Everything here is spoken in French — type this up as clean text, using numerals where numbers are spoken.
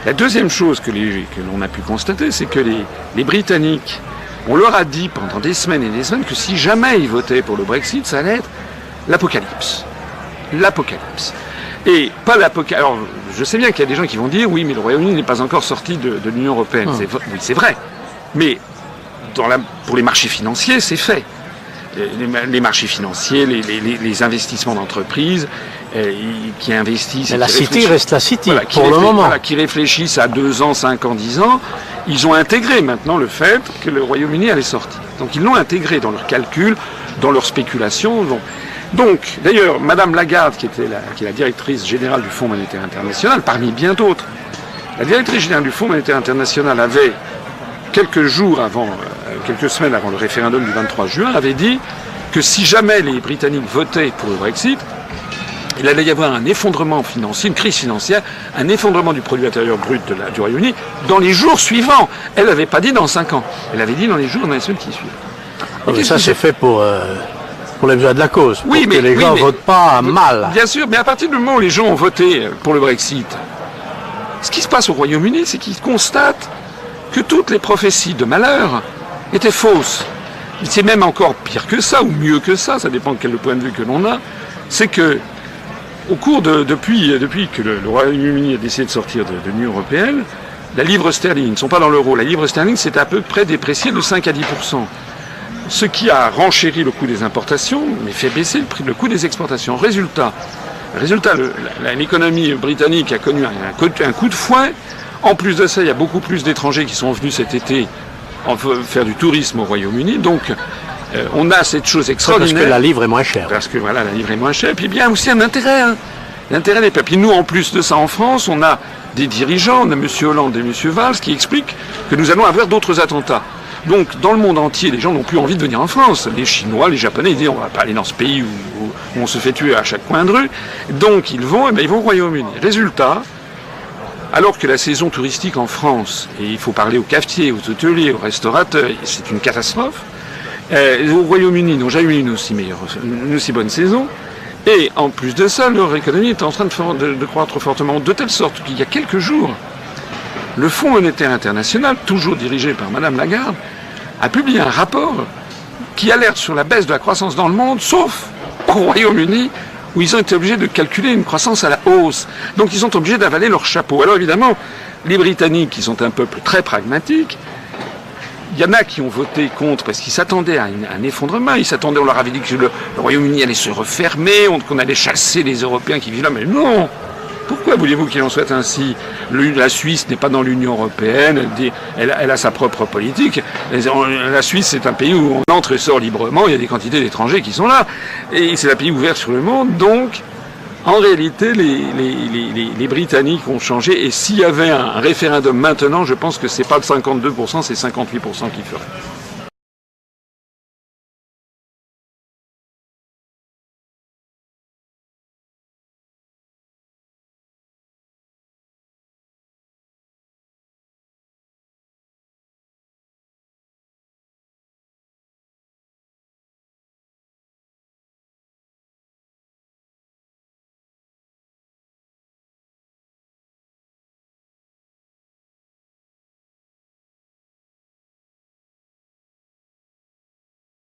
La deuxième chose que l'on a pu constater, c'est que les Britanniques, on leur a dit pendant des semaines et des semaines que si jamais ils votaient pour le Brexit, ça allait être l'apocalypse. L'apocalypse. Et pas l'apocalypse. Alors, je sais bien qu'il y a des gens qui vont dire, oui, mais le Royaume-Uni n'est pas encore sorti de l'Union européenne. Oui, c'est vrai. Mais pour les marchés financiers, c'est fait. Les marchés financiers, les investissements d'entreprises qui investissent... Mais la City reste la City, voilà, pour le moment. Voilà, qui réfléchissent à 2 ans, 5 ans, 10 ans, ils ont intégré maintenant le fait que le Royaume-Uni allait sortir. Donc ils l'ont intégré dans leurs calculs, dans leurs spéculations. Donc, d'ailleurs, Madame Lagarde, qui est la directrice générale du Fonds monétaire international, parmi bien d'autres, la directrice générale du Fonds monétaire international avait, quelques semaines avant le référendum du 23 juin, avait dit que si jamais les Britanniques votaient pour le Brexit, il allait y avoir un effondrement financier, une crise financière, un effondrement du produit intérieur brut du Royaume-Uni dans les jours suivants. Elle n'avait pas dit dans 5 ans. Elle avait dit dans les semaines qui suivent. Ça, c'est fait pour les besoins de la cause. Oui, pour que les gens ne votent pas mal. Bien sûr, mais à partir du moment où les gens ont voté pour le Brexit, ce qui se passe au Royaume-Uni, c'est qu'ils constatent que toutes les prophéties de malheur étaient fausses. C'est même encore pire que ça, ou mieux que ça dépend de quel point de vue que l'on a. C'est que, depuis que le Royaume-Uni a décidé de sortir de l'Union européenne, la livre sterling, ils ne sont pas dans l'euro, la livre sterling s'est à peu près dépréciée de 5 à 10%. Ce qui a renchéri le coût des importations, mais fait baisser le coût des exportations. Résultat, l'économie britannique a connu un coup de fouet. En plus de ça, il y a beaucoup plus d'étrangers qui sont venus cet été faire du tourisme au Royaume-Uni. Donc, on a cette chose extraordinaire. Parce que la livre est moins chère. Parce que voilà, la livre est moins chère. Puis bien aussi un intérêt. L'intérêt des peuples. Et nous, en plus de ça, en France, on a des dirigeants, on a M. Hollande et M. Valls, qui expliquent que nous allons avoir d'autres attentats. Donc, dans le monde entier, les gens n'ont plus envie de venir en France. Les Chinois, les Japonais, ils disent on ne va pas aller dans ce pays où on se fait tuer à chaque coin de rue. Donc, ils vont au Royaume-Uni. Résultat, alors que la saison touristique en France, et il faut parler aux cafetiers, aux hôteliers, aux restaurateurs, c'est une catastrophe, au Royaume-Uni n'ont jamais eu une aussi bonne saison. Et en plus de ça, leur économie est en train de croître fortement, de telle sorte qu'il y a quelques jours, le Fonds monétaire international, toujours dirigé par Madame Lagarde, a publié un rapport qui alerte sur la baisse de la croissance dans le monde, sauf au Royaume-Uni, où ils ont été obligés de calculer une croissance à la hausse. Donc ils sont obligés d'avaler leur chapeau. Alors évidemment, les Britanniques, qui sont un peuple très pragmatique, il y en a qui ont voté contre parce qu'ils s'attendaient à un effondrement. On leur avait dit que le Royaume-Uni allait se refermer, qu'on allait chasser les Européens qui vivent là. Mais non! Pourquoi voulez-vous qu'il en soit ainsi? La Suisse n'est pas dans l'Union européenne, elle a sa propre politique. La Suisse, c'est un pays où on entre et sort librement, il y a des quantités d'étrangers qui sont là. Et c'est un pays ouvert sur le monde, donc en réalité, les Britanniques ont changé. Et s'il y avait un référendum maintenant, je pense que c'est pas de 52%, c'est 58% qui ferait.